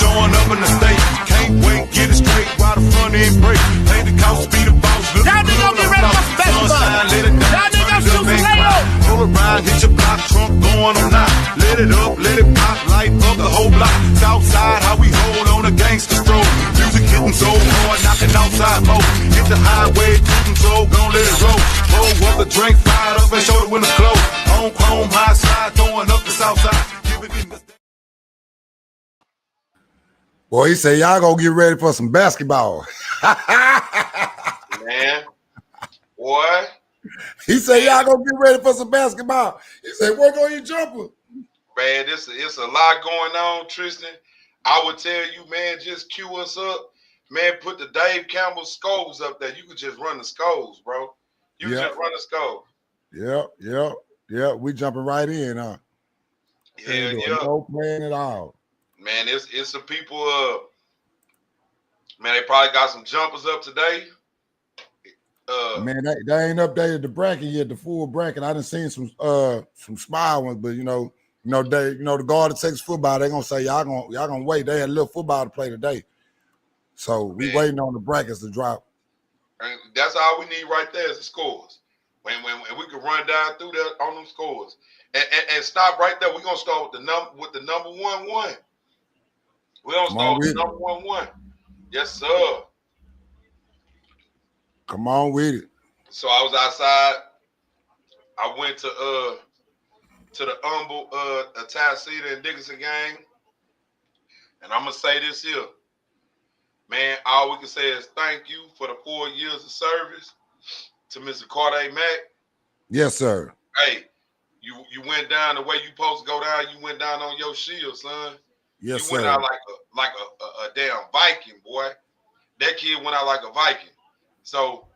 showing up in the state. Can't wait, get it straight, while the front end break. Pay the cost, be the boss. Y'all niggas get ready for basketball. Y'all niggas shoot some layup. Pull around, hit your block, trunk going on now. Let it up, let it pop, light up the whole block. Southside, how we hold on a gangster stroll. Music hitting so hard, knocking outside mode. Hit the highway, cruising so gon' let it roll. Roll up the drink, fired up and show the windows closed. On chrome, high side, throwing up the south side. Give it in the... Boy, he said, y'all gonna get ready for some basketball. Man, boy. He said, y'all gonna get ready for some basketball. He said, work on your jumper. Man, it's a lot going on, Tristan. I would tell you, man, just cue us up. Man, put the Dave Campbell skulls up there. You could just run the skulls, bro. You can just run the skulls. Yep. We jumping right in, huh? Yeah. No plan at all. Man, it's some people, man, they probably got some jumpers up today. Man, they ain't updated the bracket yet, the full bracket. I done seen some small ones, but the guard that takes football, they gonna say y'all gonna wait. They had a little football to play today, so we waiting on the brackets to drop. And that's all we need right there is the scores. When we can run down through that on them scores and stop right there. We're gonna start with the number 1-1. We're gonna start with the number 1-1. Yes, sir. Come on with it. So I was outside. I went to the humble Tysita and Dickinson game. And I'm gonna say this here. Man, all we can say is thank you for the 4 years of service to Mr. Carter Mack. Yes, sir. Hey, you went down the way you supposed to go down. You went down on your shield, son. Yes, you went out like a damn Viking, boy. That kid went out like a Viking. So,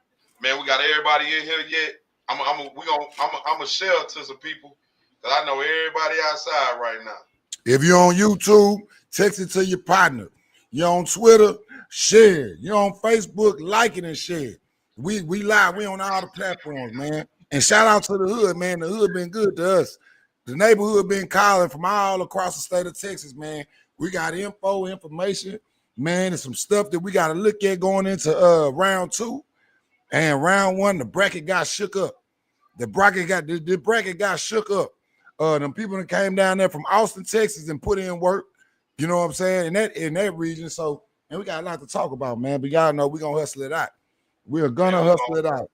man, we got everybody in here yet. I'm gonna share to some people because I know everybody outside right now. If you're on YouTube, text it to your partner. You're on Twitter, share it. You're on Facebook, like it and share it. We live. We on all the platforms, man. And shout out to the hood, man. The hood been good to us. The neighborhood been calling from all across the state of Texas, man. We got information, man, and some stuff that we got to look at going into round 2. And round 1, the bracket got shook up. The bracket got shook up. Them people that came down there from Austin, Texas, and put in work. You know what I'm saying? In that region. So, and we got a lot to talk about, man. But y'all know we're gonna hustle it out. We're gonna hustle it out.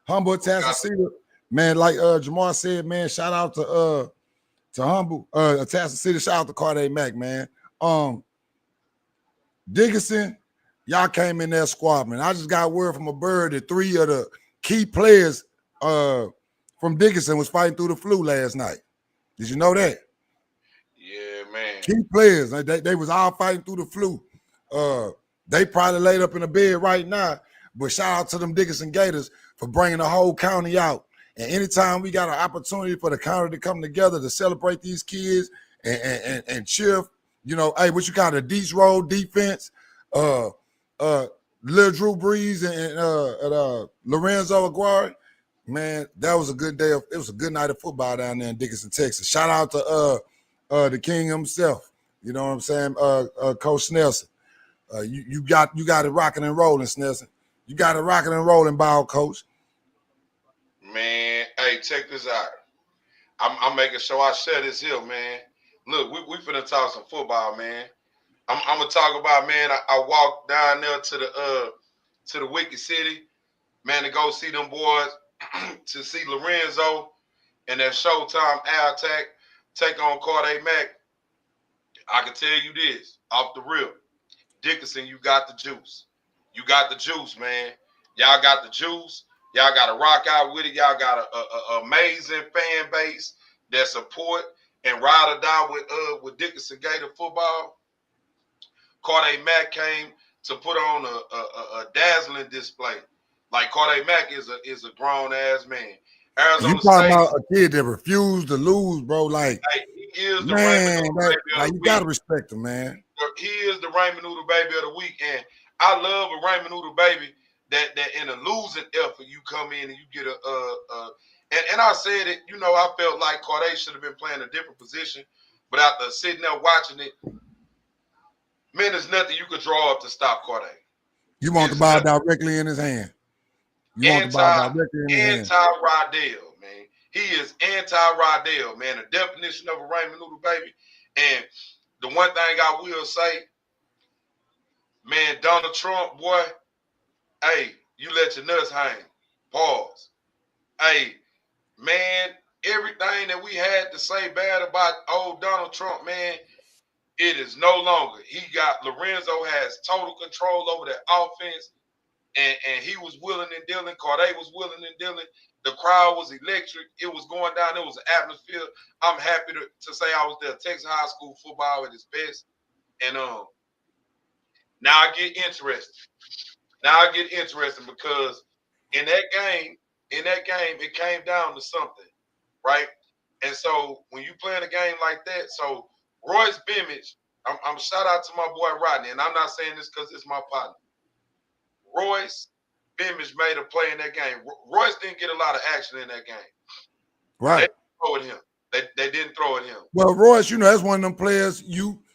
Humble Tacita, man, like Jamar said, man, shout out to Humble Tacita, shout out to Carter Mack, man. Dickinson, y'all came in that squad, man. I just got word from a bird that 3 of the key players from Dickinson was fighting through the flu last night. Did you know that? Yeah, man. Key players, they was all fighting through the flu. They probably laid up in a bed right now, but shout out to them Dickinson Gators for bringing the whole county out. And anytime we got an opportunity for the county to come together to celebrate these kids and cheer, hey, what you got, a DeChe roll defense, Lil Drew Brees and Lorenzo Aguirre, man, that was a good day. It was a good night of football down there in Dickinson, Texas. Shout out to the king himself. You know what I'm saying, Coach Snelson. You got it rocking and rolling, Snelson. You got it rocking and rolling, ball coach. Man, hey, check this out. I'm making sure I share this here, man. Look, we finna talk some football, man. I'm gonna talk about, man. I walked down there to the Wicked City, man, to go see them boys, to see Lorenzo and that Showtime Al Attack take on Carter Mack. I can tell you this off the rip, Dickinson, you got the juice. You got the juice, man. Y'all got the juice. Y'all got to rock out with it. Y'all got an amazing fan base that support and ride or die with Dickinson Gator football. Carter Mack came to put on a dazzling display. Like Carter Mack is a grown ass man. Arizona you talking State, about a kid that refused to lose, bro? Like, hey, he is the man, Raymond Noodle Baby of the you week. gotta respect him, man. He is the Raymond Noodle Baby of the week, and I love a Raymond Noodle Baby that in a losing effort you come in and you get and I said it, I felt like Carter should have been playing a different position, but after sitting there watching it, Man, there's nothing you could draw up to stop Corday. You want the ball directly in his hand. You want the ball directly in his hand. Anti-Rydell, man. He is anti-Rydell, man. The definition of a ramen noodle, baby. And the one thing I will say, man, Donald Trump, boy, hey, you let your nuts hang. Pause. Hey, man, everything that we had to say bad about old Donald Trump, man, it is no longer. Lorenzo has total control over that offense, and he was willing and dealing. Corday was willing and dealing. The crowd was electric. It was going down. It was an atmosphere. I'm happy to say I was there. Texas high school football at its best. And now I get interested. Because in that game, it came down to something, right? And so when you playing a game like that, so Royce Bimage, I'm shout out to my boy Rodney, and I'm not saying this because it's my partner. Royce Bimage made a play in that game. Royce didn't get a lot of action in that game. Right. They didn't throw at him. They didn't throw at him. Well, Royce, that's one of them players,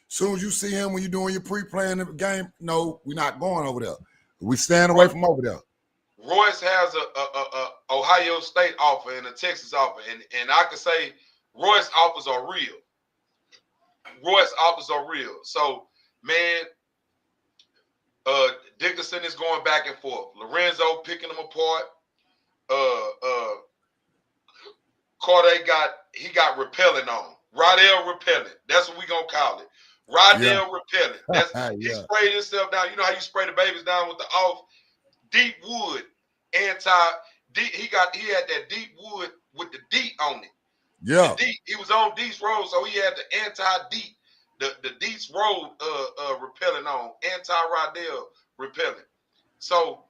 soon as you see him when you're doing your pre-playing the game, no, we're not going over there. We stand away from over there. Royce has a Ohio State offer and a Texas offer, and I can say Royce offers are real. So, man, Dickerson is going back and forth. Lorenzo picking them apart. Corday got repelling on. Rydell repelling. That's what we gonna call it. Rydell repelling. That's he sprayed himself down. You know how you spray the babies down with the off deep wood he had that deep wood with the DeChe on it. Yeah. He was on DeChe's road, so he had the anti-DeChe, the DeChe's road repelling on, anti-Rydell repelling. So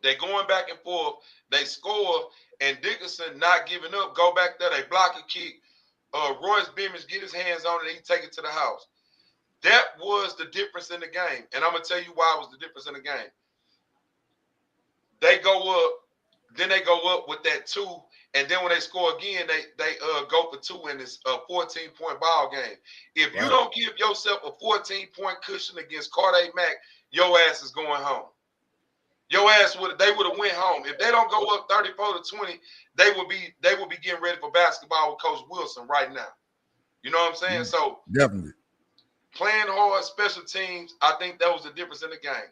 they're going back and forth. They score, and Dickerson not giving up, go back there, they block a kick. Royce Bimage get his hands on it, he take it to the house. That was the difference in the game. And I'm going to tell you why it was the difference in the game. They go up with that 2, and then when they score again, they go for 2 in this 14-point ball game. If you don't give yourself a 14-point cushion against Corday Mack, your ass is going home. Your ass would have went home. If they don't go up 34-20, they would be getting ready for basketball with Coach Wilson right now. You know what I'm saying? So definitely playing hard, special teams, I think that was the difference in the game.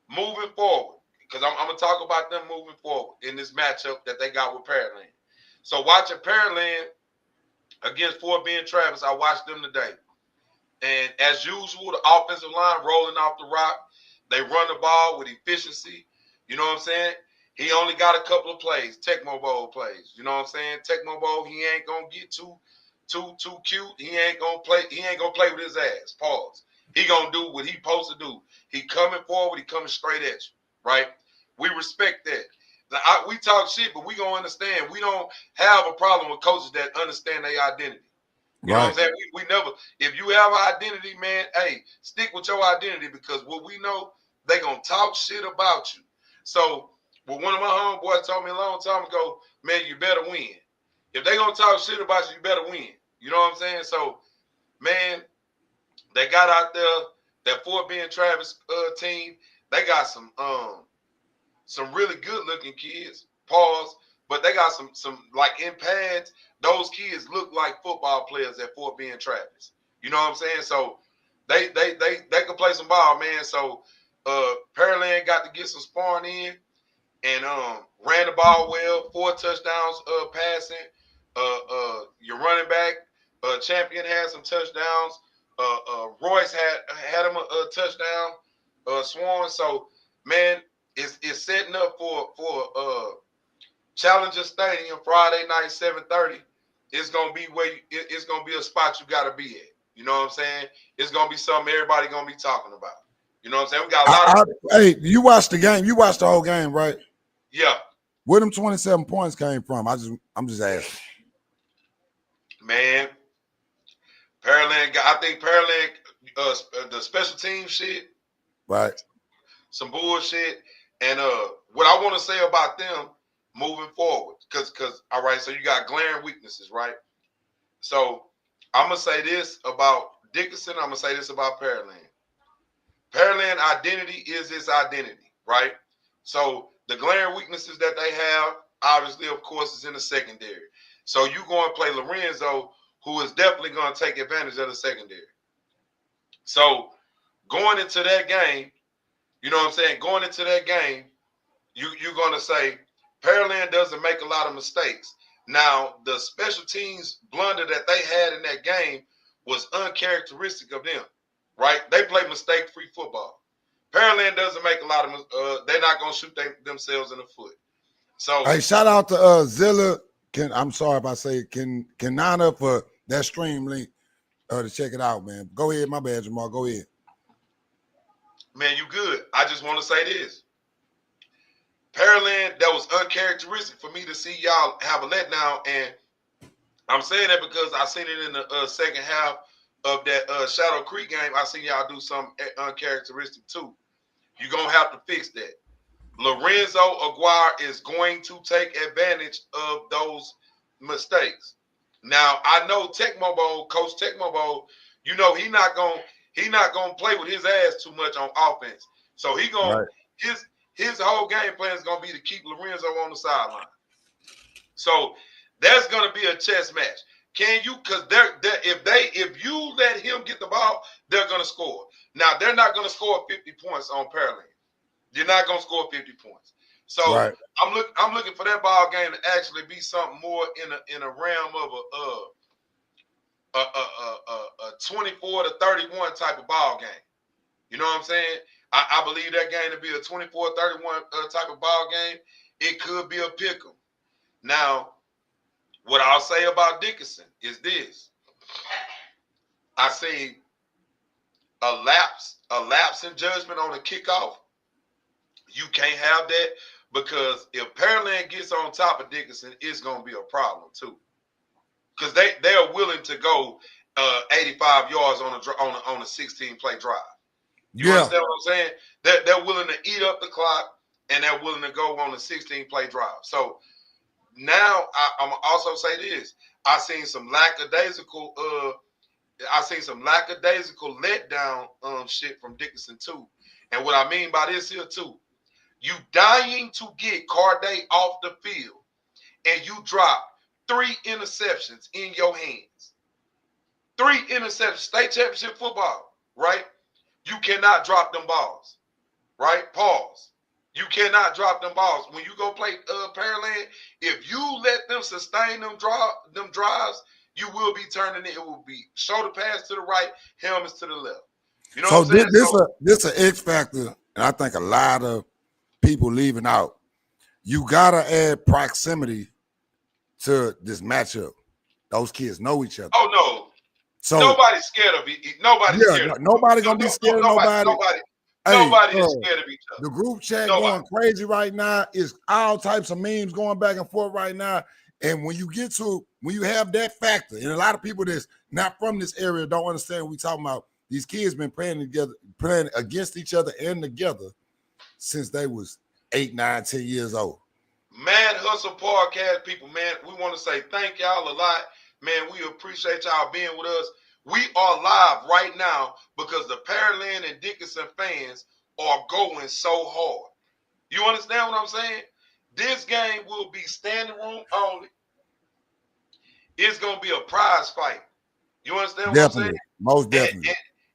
Moving forward, because I'm going to talk about them moving forward in this matchup that they got with Pearland. So watching Pearland against Fort Bend Travis, I watched them today. And as usual, the offensive line rolling off the rock. They run the ball with efficiency. You know what I'm saying? He only got a couple of plays, Tecmo Bowl plays. You know what I'm saying? Tecmo Bowl, he ain't going to get too cute. He ain't going to play with his ass. Pause. He going to do what he supposed to do. He coming forward, he coming straight at you, right? We respect that. We talk shit, but we going to understand. We don't have a problem with coaches that understand their identity. You know what I'm saying? We never, if you have an identity, man, hey, stick with your identity, because what we know, they going to talk shit about you. So, what one of my homeboys told me a long time ago, man, you better win. If they going to talk shit about you, you better win. You know what I'm saying? So, man, they got out there, that Fort Bend Travis team, they got some really good-looking kids, pause, but they got some like in pads, those kids look like football players at Fort Bend Travis. You know what I'm saying? So they can play some ball, man. So Pearland got to get some sparring in and ran the ball well, 4 touchdowns passing. Your running back, Champion had some touchdowns. Royce had him a touchdown, Swan. So, man, it's setting up for Challenger Stadium Friday night, 7:30. It's gonna be it's gonna be a spot you gotta be at. You know what I'm saying? It's gonna be something everybody gonna be talking about. You know what I'm saying? We got a lot hey, you watched the game. You watched the whole game, right? Yeah. Where them 27 points came from? I'm just asking. Man, I think Pearland, the special team shit, right? Some bullshit. And what I want to say about them moving forward, because all right, so you got glaring weaknesses, right? So I'm gonna say this about Dickerson. I'm gonna say this about Pearland. Pearland identity is its identity, right? So the glaring weaknesses that they have, obviously, of course, is in the secondary. So you go and play Lorenzo, who is definitely going to take advantage of the secondary. So going into that game, you know what I'm saying? Going into that game, you're going to say Pearland doesn't make a lot of mistakes. Now, the special teams blunder that they had in that game was uncharacteristic of them, right? They play mistake-free football. Pearland doesn't make a lot of they're not going to shoot themselves in the foot. So, hey, shout out to Zilla. I'm sorry if I say Kenana for that stream link to check it out, man. Go ahead, my bad, Jamar. Go ahead. Man, you good. I just want to say this. Pearland, that was uncharacteristic for me to see y'all have a letdown, and I'm saying that because I seen it in the second half of that Shadow Creek game. I seen y'all do something uncharacteristic too. You're going to have to fix that. Lorenzo Aguirre is going to take advantage of those mistakes. Now, I know Coach Tecmo, you know, he not gonna play with his ass too much on offense. So he gonna his whole game plan is gonna be to keep Lorenzo on the sideline. So that's gonna be a chess match. Can you? Because if you let him get the ball, they're gonna score. Now they're not gonna score 50 points on Pearland. You're not gonna score 50 points. So I'm looking for that ball game to actually be something more in a realm of a 24 to 31 type of ball game. You know what I'm saying? I believe that game to be a 24-31 type of ball game. It could be a pick'em. Now, what I'll say about Dickinson is this. I see a lapse in judgment on the kickoff. You can't have that because if Pearland gets on top of Dickinson, it's going to be a problem too. Because they're willing to go 85 yards on a 16-play drive. You understand what I'm saying? They're willing to eat up the clock, and they're willing to go on a 16-play drive. So now I'm also say this: I seen some lackadaisical letdown shit from Dickinson too. And what I mean by this here too, you dying to get Carday off the field, and you drop 3 interceptions in your hands. 3 interceptions, state championship football, right? You cannot drop them balls, right? Pause. You cannot drop them balls. When you go play Pearland, if you let them sustain them drives, you will be turning it. It will be shoulder pass to the right, helmets to the left. You know what I'm saying? This an X factor, and I think a lot of people leaving out. You gotta add proximity to this matchup. Those kids know each other. Oh no. So nobody's scared of it. Nobody's scared. Nobody gonna be scared of nobody. Nobody is scared of each other. The group chat going crazy right now. Is all types of memes going back and forth right now. And when you have that factor, and a lot of people that's not from this area don't understand what we talking about. These kids been playing against each other and together since they was 8, 9, 10 years old. Mad Hustle Podcast people, man, we want to say thank y'all a lot. Man, we appreciate y'all being with us. We are live right now because the Pearland and Dickinson fans are going so hard. You understand what I'm saying? This game will be standing room only. It's going to be a prize fight. You understand what I'm saying? Most definitely.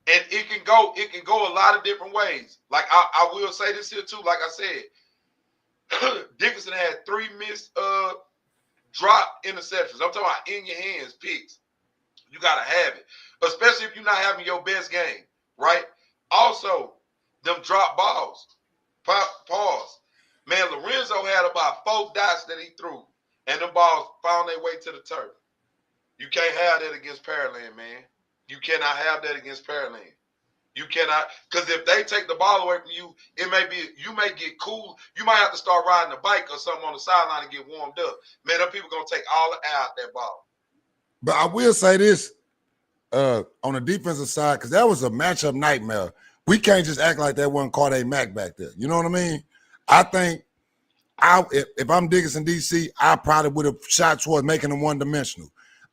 And it can go a lot of different ways. Like I will say this here too, like I said, Dickinson had 3 missed drop interceptions. I'm talking about in your hands picks. You got to have it, especially if you're not having your best game, right? Also, them drop balls. Pause. Man, Lorenzo had about 4 dots that he threw, and the balls found their way to the turf. You can't have that against Pearland, man. You cannot have that against Pearland. You cannot, because if they take the ball away from you, you may get cool. You might have to start riding a bike or something on the sideline to get warmed up. Man, them people going to take all the air out that ball. But I will say this on the defensive side, because that was a matchup nightmare. We can't just act like that wasn't Carday Mack back there. You know what I mean? I think if I'm Dickinson, DC, I probably would have shot towards making them one-dimensional.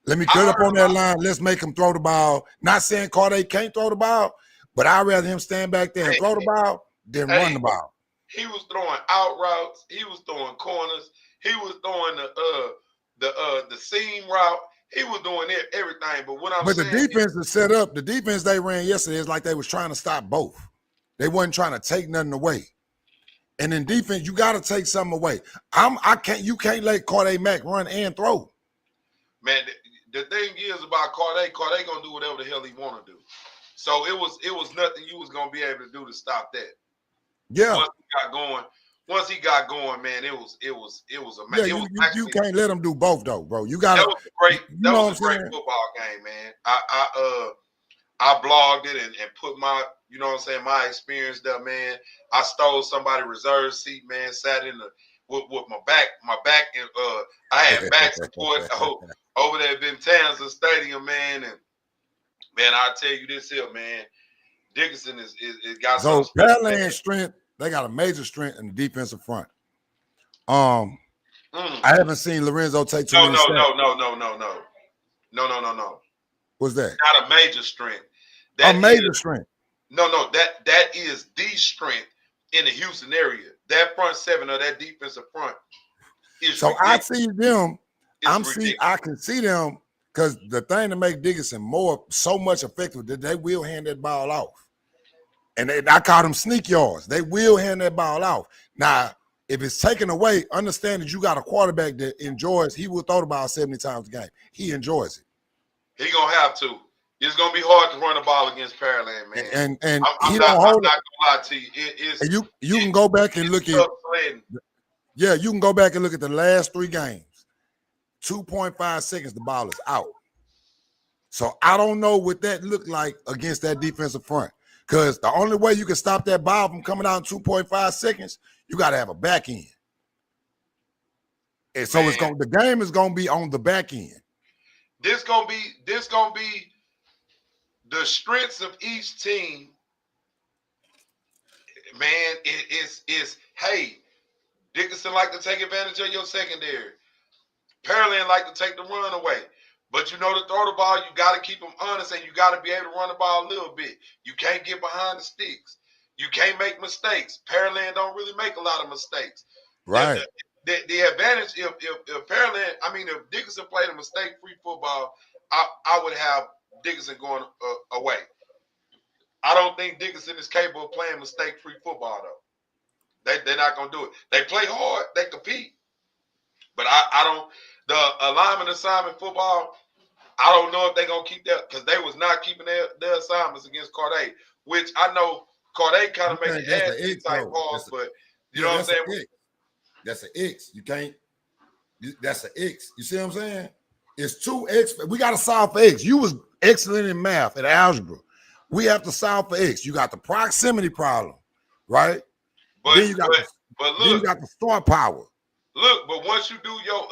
Let me cut up on that line. Let's make him throw the ball. Not saying Carday can't throw the ball, But I'd rather him stand back there and throw the ball than run the ball. He was throwing out routes. He was throwing corners. He was throwing the seam route. He was doing everything. But what I'm saying, the defense is set up. The defense they ran yesterday is like they was trying to stop both. They wasn't trying to take nothing away. And in defense, you got to take something away. You can't let Corday Mack run and throw. Man, the thing is about Corday gonna do whatever the hell he want to do. So it was nothing you was gonna be able to do to stop that. Yeah. Once he got going, man, it was amazing. Yeah, you can't let him do both though, bro. You got that was a great football game, man. I blogged it and put my, you know what I'm saying, my experience there, man. I stole somebody's reserve seat, man, sat in with my back, and I had back support over there at Vincenza Stadium, man. And man, I'll tell you this here, man. Dickinson is got some Pearland strength. They got a major strength in the defensive front. I haven't seen Lorenzo take too many steps. No. What's that? Not a major strength. Strength. No, that is the strength in the Houston area. That front seven of that defensive front is so ridiculous. I see them. I can see them because the thing to make Dickinson so much effective that they will hand that ball off. And I call them sneak yards. They will hand that ball off. Now, if it's taken away, understand that you got a quarterback that enjoys. He will throw the ball 70 times a game. He enjoys it. He gonna have to. It's gonna be hard to run the ball against Pearland, man. And I'm not gonna lie to you. You can go back and look at. Yeah, you can go back and look at the last 3 games. 2.5 seconds, the ball is out. So I don't know what that looked like against that defensive front. Because the only way you can stop that ball from coming out in 2.5 seconds, you got to have a back end. And so the game is gonna be on the back end. This gonna be the strengths of each team. Man, it's hey, Dickinson like to take advantage of your secondary. Pearland like to take the run away. But you know, to throw the ball, you got to keep them honest, and you got to be able to run the ball a little bit. You can't get behind the sticks. You can't make mistakes. Pearland don't really make a lot of mistakes. Right. The advantage, if Pearland, if Dickinson played a mistake-free football, I would have Dickinson going away. I don't think Dickinson is capable of playing mistake-free football, though. They're not going to do it. They play hard. They compete. But I don't – the alignment assignment football, I don't know if they're going to keep that because they was not keeping their assignments against Corday, which I know Corday kind of makes it ass type balls, but you know what I'm saying? That's an X. You can't – that's an X. You see what I'm saying? It's 2 X. We got to solve for X. You was excellent in math and algebra. We have to solve for X. You got the proximity problem, right? But then you got the star power. Look, but once you do your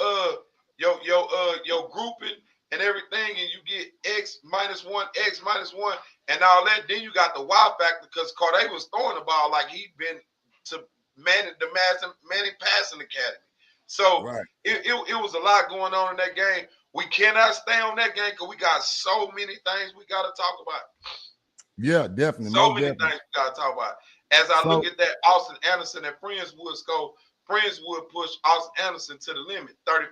grouping and everything, and you get X minus 1, and all that, then you got the wow factor because Corday was throwing the ball like he'd been to Manning Passing Academy. So right. it was a lot going on in that game. We cannot stay on that game because we got so many things we got to talk about. Yeah, definitely. So many things we got to talk about. As I look at that, Austin Anderson and Friendswood score, Friendswood push Austin Anderson to the limit, 34-35.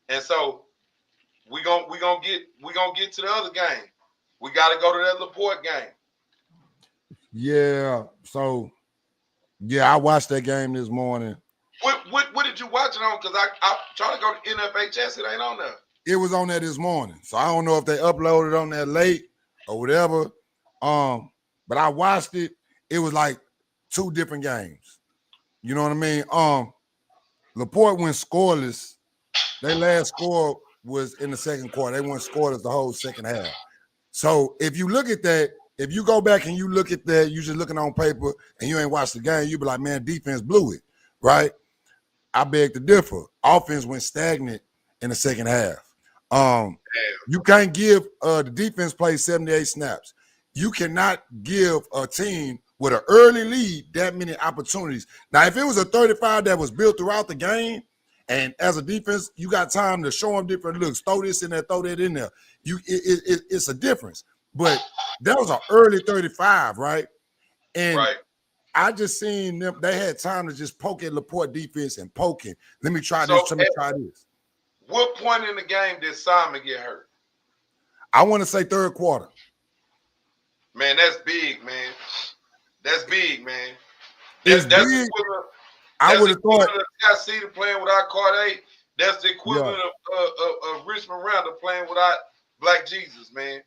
And so we gonna get to the other game. We got to go to that LaPorte game. Yeah. So, yeah, I watched that game this morning. What did you watch it on? Because I trying to go to NFHS. It ain't on there. It was on there this morning. So I don't know if they uploaded on there late or whatever. But I watched it. It was like 2 different games. You know what I mean? LaPorte went scoreless. Their last score was in the second quarter. They went scoreless the whole second half. So if you look at that, if you go back and you look at that, you just looking on paper and you ain't watched the game, you be like, man, defense blew it, right? I beg to differ. Offense went stagnant in the second half. You can't give the defense play 78 snaps. You cannot give a team with an early lead that many opportunities. Now, if it was a 35 that was built throughout the game, and as a defense, you got time to show them different looks, throw this in there, throw that in there. It's a difference. But that was an early 35, right? And Right. I just seen them. They had time to just poke at LaPorte defense and poking. Let me try So this. Let me try this. What point in the game did Simon get hurt? I want to say third quarter. Man, that's big, man. That's big, man. It's That's big. equivalent. I That's would the have thought. equivalent of Tennessee playing without Cartier. That's the equivalent Yeah. of Richmond Randall playing without Black Jesus, man.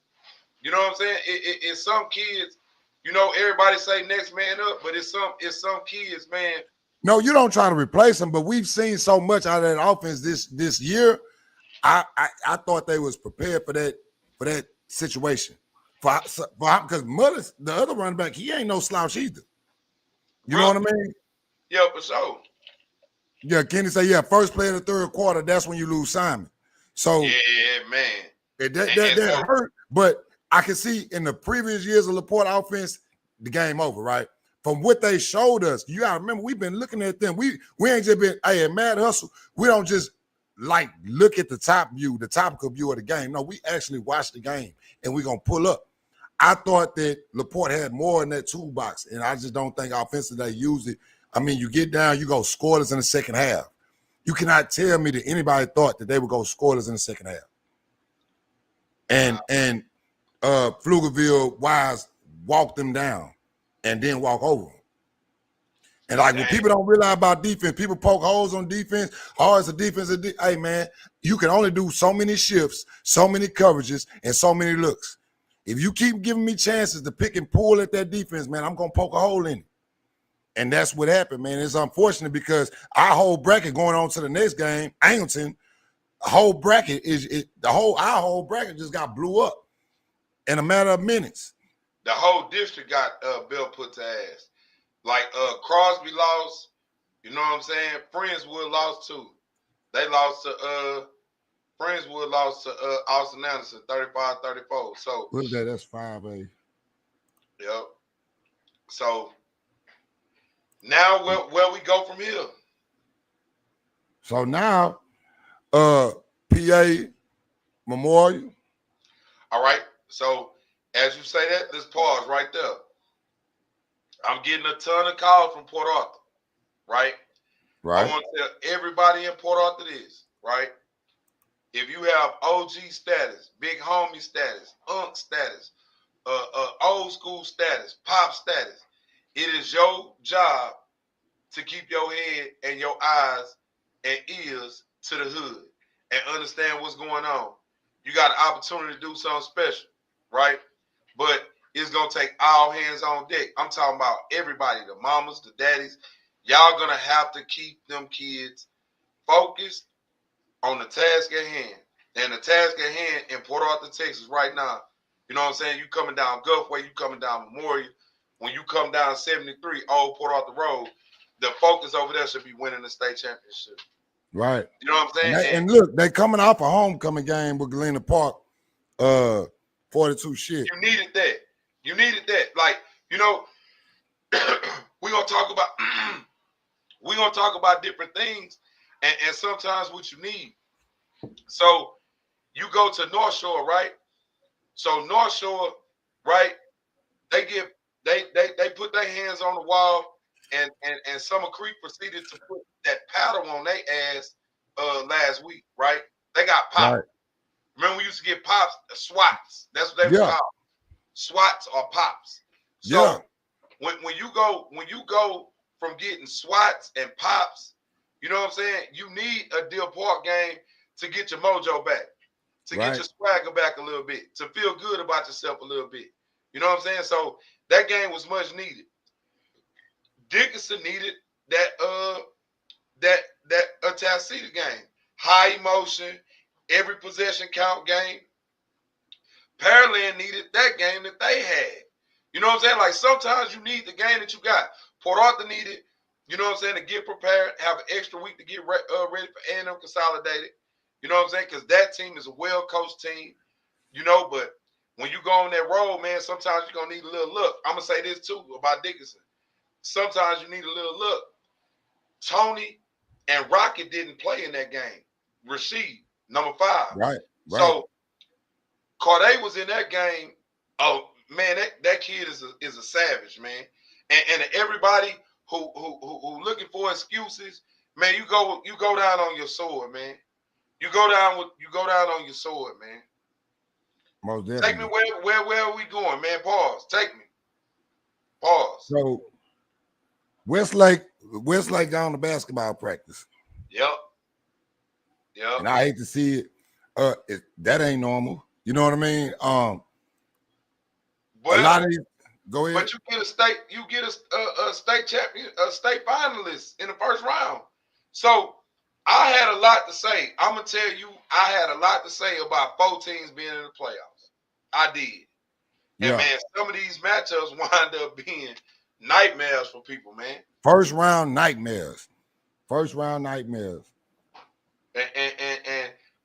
You know what I'm saying? It's some kids, you know, everybody say next man up, but it's some kids, man. No, you don't try to replace them, but we've seen so much out of that offense this year. I thought they was prepared for that situation. Because Mullins, the other running back, he ain't no slouch either. You know what I mean? Yeah, for sure. Yeah, Kenny say, yeah, first play of the third quarter, that's when you lose Simon. So yeah, man. That hurt, but I can see in the previous years of LaPorte offense, the game over, right? From what they showed us, you gotta remember, we've been looking at them. We ain't just been, hey, in Mad Hustle, we don't just like look at the topical view of the game. No, we actually watch the game and we're gonna pull up. I thought that LaPorte had more in that toolbox, and I just don't think offensively they used it. I mean, you get down, you go scoreless in the second half. You cannot tell me that anybody thought that they would go scoreless in the second half. And Pflugerville Wise walked them down and then walk over them. And like when people don't realize about defense, people poke holes on defense. Oh, it's a defense. Hey, man, you can only do so many shifts, so many coverages, and so many looks. If you keep giving me chances to pick and pull at that defense, man, I'm going to poke a hole in it. And that's what happened, man. It's unfortunate because our whole bracket going on to the next game, Angleton, our whole bracket just got blew up in a matter of minutes. The whole district got Bill put to ass. Like Crosby lost, you know what I'm saying? Friendswood lost too. They lost to Friendswood lost to Austin Anderson 35-34. So what is that? That's 5A. Yep. So now where we go from here? So now PA Memorial. All right. So as you say that, let's pause right there. I'm getting a ton of calls from Port Arthur, right? Right. I want to tell everybody in Port Arthur this, right? If you have OG status, big homie status, unk status, old school status, pop status, it is your job to keep your head and your eyes and ears to the hood and understand what's going on. You got an opportunity to do something special, right? But it's going to take all hands on deck. I'm talking about everybody, the mamas, the daddies. Y'all going to have to keep them kids focused on the task at hand. And the task at hand in Port Arthur, Texas right now, you know what I'm saying? You coming down Gulfway, you coming down Memorial. When you come down 73, Old Port Arthur Road, the focus over there should be winning the state championship. Right. You know what I'm saying? And look, they coming off a homecoming game with Galena Park, 42 shit. You needed that. You needed that. Like, you know, we're gonna talk about different things and sometimes what you need. So you go to North Shore, right? So North Shore, right? They put their hands on the wall and Summer Creek proceeded to put that paddle on their ass last week, right? They got popped. Right. Remember we used to get pops, swats. That's what they were called. SWATs or pops. So when you go from getting SWATs and pops, you know what I'm saying? You need a Deer Park game to get your mojo back, to get your swagger back a little bit, to feel good about yourself a little bit. You know what I'm saying? So that game was much needed. Dickinson needed that Tassita game. High emotion, every possession count game. Pearland needed that game that they had. You know what I'm saying? Like sometimes you need the game that you got. Port Arthur needed, you know what I'm saying, to get prepared, have an extra week to get ready for A&M Consolidated. You know what I'm saying? Because that team is a well-coached team, you know, but when you go on that road, man, sometimes you're going to need a little look. I'm going to say this too about Dickinson. Sometimes you need a little look. Tony and Rocket didn't play in that game. Rasheed, number 5. Right. So Corday was in that game man, that kid is a savage, man. And everybody who looking for excuses, man, you go down on your sword, man. You go down on your sword, man. Most Take me definitely. where are we going, man? Pause. Take me. Pause. So Westlake down to basketball practice. Yep. And I hate to see it. That ain't normal. You know what I mean? A lot of these, go ahead. But you get a state champion, a state finalist in the first round. So I had a lot to say. I'm gonna tell you, I had a lot to say about 4 teams being in the playoffs. I did. And man, some of these matchups wind up being nightmares for people, man. First round nightmares. And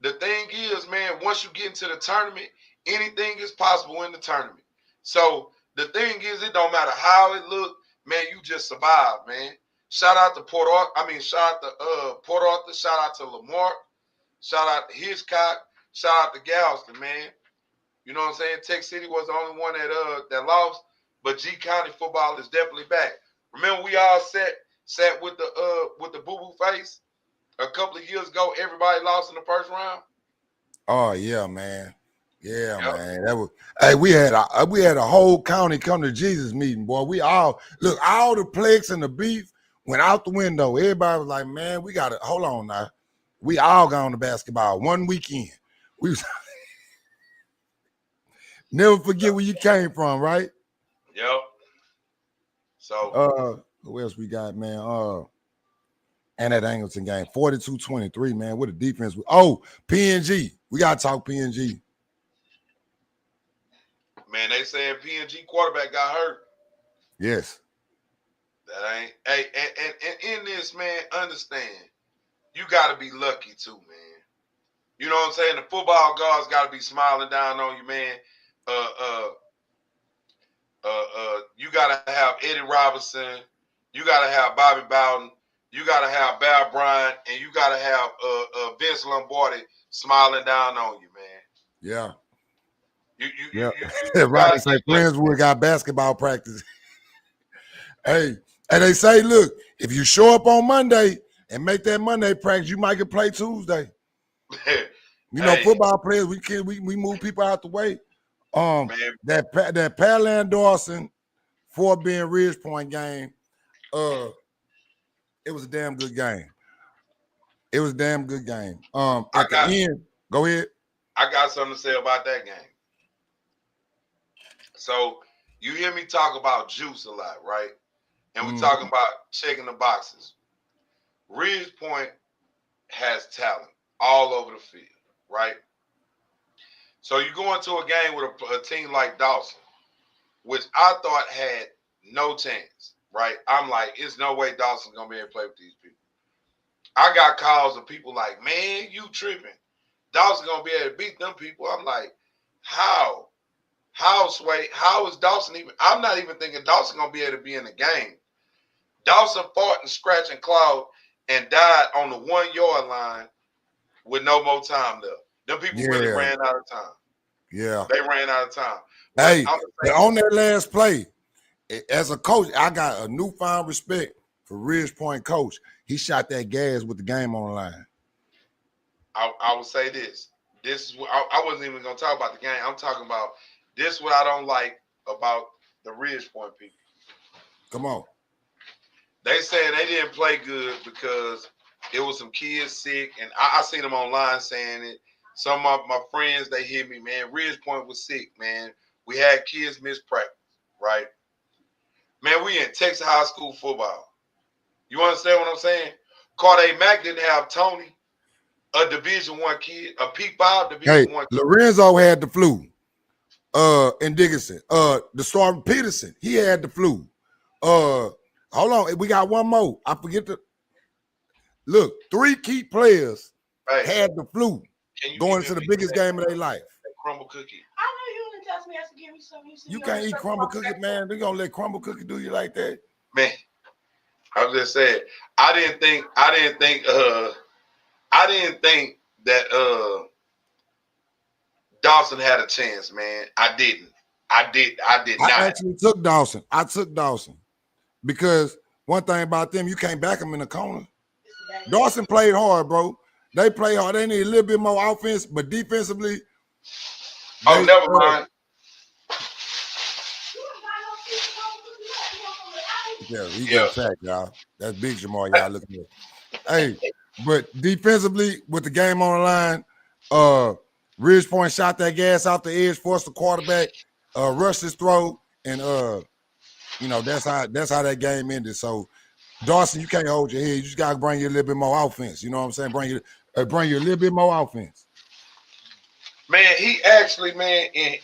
the thing is, man, once you get into the tournament, anything is possible in the tournament. So the thing is, it don't matter how it look, man, you just survive, man. Shout out to Port Arthur, shout out to Lamar, shout out to Hitchcock, shout out to Galveston, man. You know what I'm saying? Tech City was the only one that lost, but G County football is definitely back. Remember, we all sat with the boo-boo face a couple of years ago. Everybody lost in the first round. Oh yeah, man. Yeah, yep. Man. That was. Hey, we had a whole county come to Jesus meeting, boy. We all look, all the plagues and the beef went out the window. Everybody was like, man, we got to hold on now. We all gone to basketball one weekend. We was never forget where you came from, right? Yep. So who else we got, man? And that Angleton game, 42-23, man. What a defense. PNG. We gotta talk PNG. Man, they saying PNG quarterback got hurt. Yes. That ain't. Hey, and in this, man, understand, you got to be lucky too, man. You know what I'm saying? The football gods got to be smiling down on you, man. You got to have Eddie Robinson. You got to have Bobby Bowden. You got to have Bear Bryant, and you got to have Vince Lombardi smiling down on you, man. Yeah. You right. Say Friendswood got basketball practice. Hey, and they say, look, if you show up on Monday and make that Monday practice, you might get play Tuesday. You know, football players, we move people out the way. That Paland Dawson, Fort Bend Ridge Point game, it was a damn good game. At the end, go ahead. I got something to say about that game. So you hear me talk about juice a lot, right? And we're talking about checking the boxes. Ridge Point has talent all over the field, right? So you go into a game with a team like Dawson, which I thought had no chance, right? I'm like, there's no way Dawson's going to be able to play with these people. I got calls of people like, man, you tripping. Dawson's going to be able to beat them people. I'm like, how? Sway? How is Dawson even? I'm not even thinking Dawson going to be able to be in the game. Dawson fought and scratched and clawed and died on the 1 yard line with no more time left. Them people really ran out of time. Yeah. They ran out of time. Hey, but on that last play, as a coach, I got a newfound respect for Ridge Point coach. He shot that gas with the game on the line. I will say this. This is what I wasn't even going to talk about the game. I'm talking about this what I don't like about the Ridge Point people. Come on. They said they didn't play good because it was some kids sick, and I seen them online saying it. Some of my friends, they hit me, man, Ridge Point was sick, man. We had kids miss practice, right? Man, we in Texas high school football. You understand what I'm saying? Corday Mack didn't have Tony, a Division I kid, a P5 Division I kid. Lorenzo had the flu. In Dickinson. The Storm Peterson, he had the flu. Hold on, we got one more. I forget to look. 3 key players had the flu going into the biggest game of their life. Crumble cookie. I know you want to tell me I should give me some. You can't eat crumble cookie, man. They gonna let crumble cookie do you like that, man. I was just saying. I didn't think that Dawson had a chance, man. I didn't. I did not. I actually took Dawson. I took Dawson because one thing about them, you can't back them in the corner. Dawson played hard, bro. They play hard. They need a little bit more offense, but defensively. Oh, never mind. Yeah, he got sacked, y'all. That's big Jamar, y'all looking at. Hey, but defensively, with the game on the line, Ridgepoint shot that gas off the edge, forced the quarterback, rushed his throw, and that's how that game ended. So, Dawson, you can't hold your head. You just gotta bring you a little bit more offense. You know what I'm saying? Bring you a little bit more offense. Man, he actually, man, and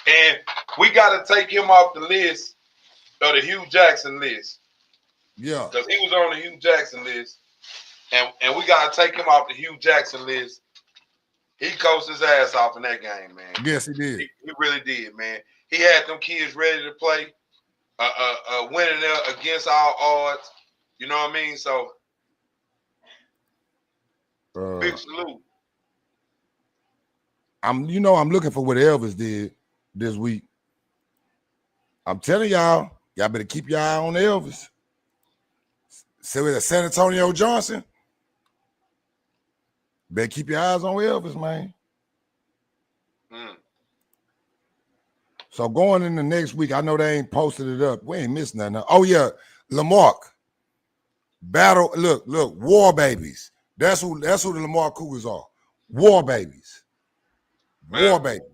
and we got to take him off the list of the Hugh Jackson list. Yeah, because he was on the Hugh Jackson list, and we got to take him off the Hugh Jackson list. He coached his ass off in that game, man. Yes, he did. He really did, man. He had them kids ready to play, winning there against all odds. You know what I mean? So, big salute. I'm looking for what Elvis did this week. I'm telling y'all better keep your eye on Elvis. So with San Antonio Johnson, better keep your eyes on Elvis, man. So going into next week, I know they ain't posted it up. We ain't missing nothing. Oh yeah, Lamarck. Battle. Look, war babies. That's who the Lamar Cougars are. War babies. War babies.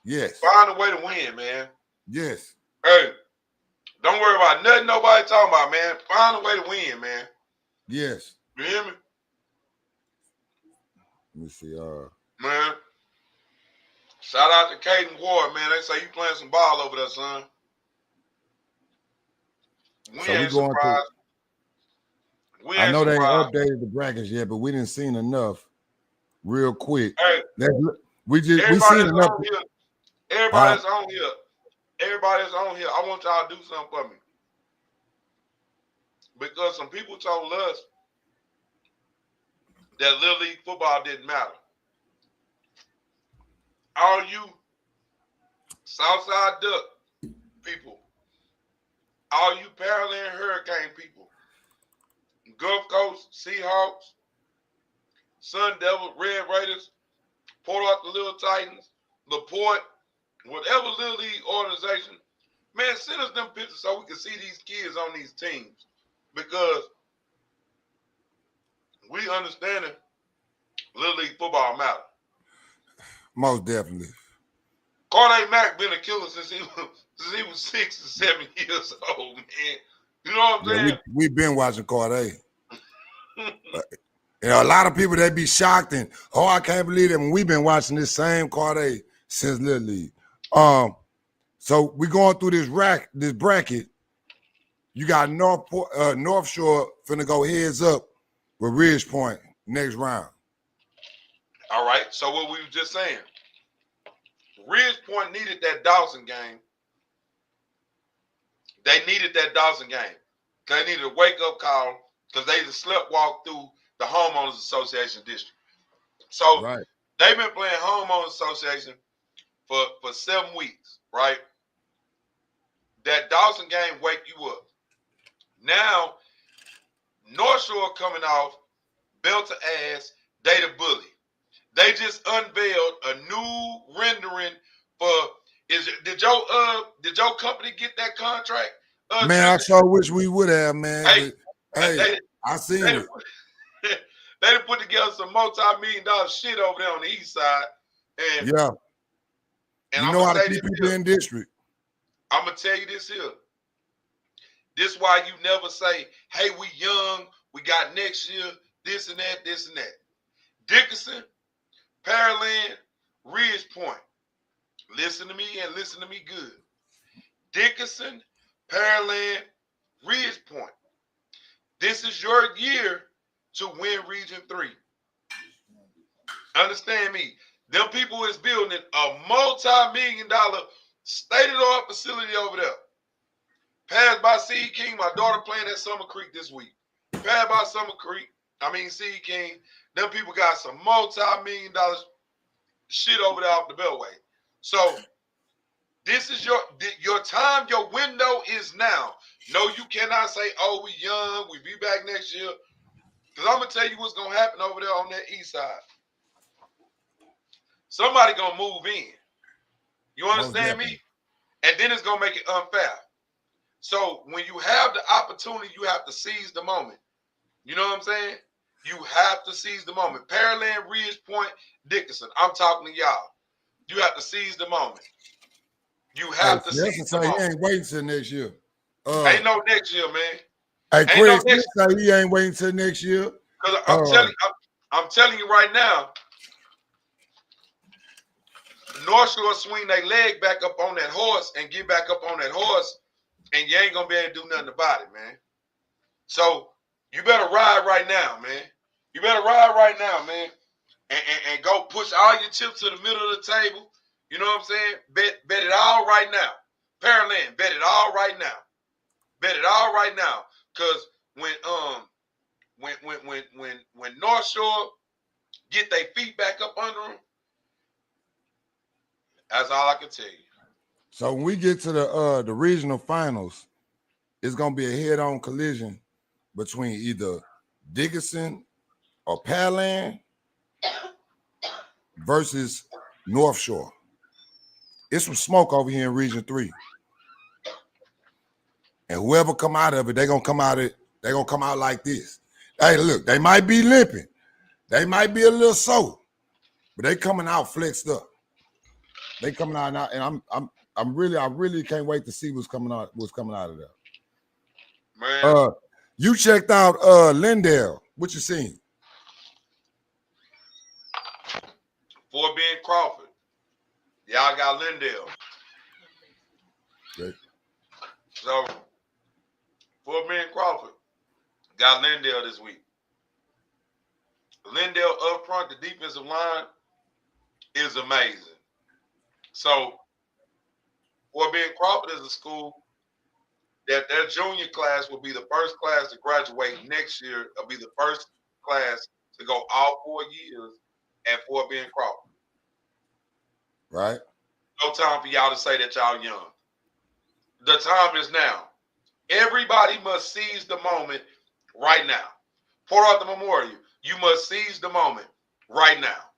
Yes. Find a way to win, man. Yes. Hey, don't worry about nothing nobody talking about, man. Find a way to win, man. Yes. You hear me? Let me see. Man. Shout out to Caden Ward, man. They say you playing some ball over there, son. We ain't surprised. I know they ain't updated the brackets yet, but we didn't seen enough real quick. Hey, we seen enough. Everybody's on here. Everybody's on here. I want y'all to do something for me. Because some people told us that Little League football didn't matter. All you Southside Duck people, all you Pearland Hurricane people, Gulf Coast Seahawks, Sun Devils, Red Raiders, Port Arthur Little Titans, LaPorte, whatever Little League organization, man, send us them pictures so we can see these kids on these teams. Because we understand that Little League football matters. Most definitely. Corday Mack been a killer since he was 6 or 7 years old, man. You know what I'm saying? We've been watching Corday. A lot of people, they be shocked and, I can't believe it. And we've been watching this same Corday since Little League. So we going through this bracket. You got North Shore finna go heads up with Ridgepoint next round. All right. So what we were just saying, Ridgepoint needed that Dawson game. They needed that Dawson game. They needed a wake-up call because they just sleptwalked through the Homeowners Association district. So they've been playing Homeowners Association for 7 weeks, right? That Dawson game wake you up. Now, North Shore coming off belt to ass, they the bully. They just unveiled a new rendering for. Did your company get that contract? Man, I sure wish we would have, man. Hey, I seen it. They done put together some multi-million-dollar shit over there on the east side. And yeah. And you know how to keep people in district. I'm gonna tell you this here. This why you never say, hey, we young, we got next year, this and that, this and that. Dickinson, Pearland, Ridgepoint. Listen to me and listen to me good. Dickinson, Pearland, Ridgepoint. This is your year to win Region 3. Understand me. Them people is building a multi-million-dollar state-of-the-art facility over there. Passed by Sea King, my daughter playing at Summer Creek this week. Passed by Sea King. Them people got some multi-million-dollar shit over there off the Beltway. So this is your time. Your window is now. No, you cannot say, "Oh, we young. We be back next year." Because I'm gonna tell you what's gonna happen over there on that east side. Somebody gonna move in. You understand me? And then it's gonna make it unfair. So when you have the opportunity, you have to seize the moment. You know what I'm saying? You have to seize the moment. Pearland, Ridge Point, Dickinson. I'm talking to y'all. You have to seize the moment. You have to seize the moment. He ain't waiting till next year. Ain't no next year, man. Hey, Craig Smith say he ain't waiting till next year. Because I'm telling you right now, North Shore swing their leg back up on that horse and get back up on that horse, and you ain't gonna be able to do nothing about it, man. So you better ride right now, man. You better ride right now, man, and go push all your chips to the middle of the table. You know what I'm saying? Bet it all right now. Pearland, bet it all right now. Bet it all right now. Cause when North Shore get their feet back up under them, that's all I can tell you. So when we get to the regional finals, it's gonna be a head-on collision between either Dickinson or Pearland versus North Shore. It's some smoke over here in Region 3. And whoever come out of it, they're gonna come out like this. Hey, look, they might be limping, they might be a little sore, but they coming out flexed up. They coming out now, and I really can't wait to see what's coming out of there. Man. You checked out Lindale. What you seen? Fort Bend Crawford. Y'all got Lindale. Okay. So Fort Bend Crawford got Lindale this week. Lindale up front, the defensive line is amazing. So Fort Bend Crawford is a school that their junior class will be the first class to graduate next year. It'll be the first class to go all 4 years at Fort Bend Crawford. Right. No time for y'all to say that y'all young. The time is now. Everybody must seize the moment right now. Port Arthur Memorial, you must seize the moment right now.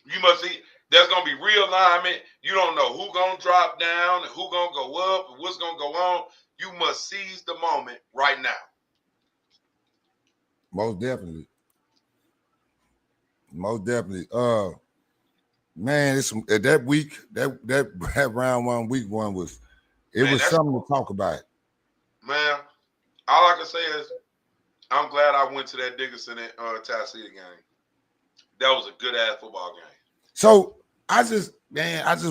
You must see. There's going to be realignment. You don't know who's going to drop down and who's going to go up and what's going to go on. You must seize the moment right now. Most definitely. Man, it's that week, that round one, week one was something to talk about. Man, all I can say is I'm glad I went to that Dickinson and Tennessee game. That was a good ass football game. So I just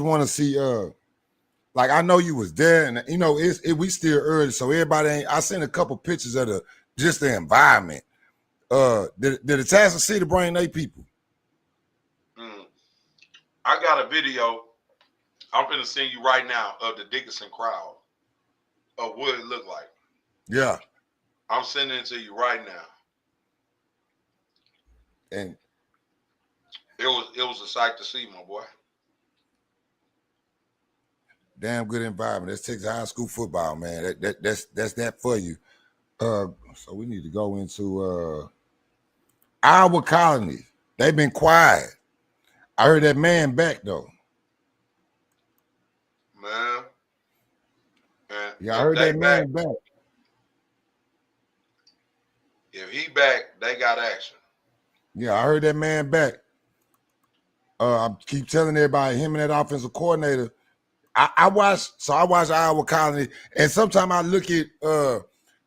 want to see like I know you was there, and you know we still early, so everybody ain't. I seen a couple pictures of the environment. Did the Tennessee City bring their people? I got a video I'm going to send you right now of the Dickinson crowd of what it looked like. Yeah. I'm sending it to you right now. And it was a sight to see, my boy. Damn good environment. That's Texas high school football, man. That's that for you. So we need to go into Iowa Colony. They've been quiet. I heard that man back though. Man. Yeah, I heard that man back. If he back, they got action. Yeah, I heard that man back. I keep telling everybody, him and that offensive coordinator. I watch Iowa Colony, and sometimes I look at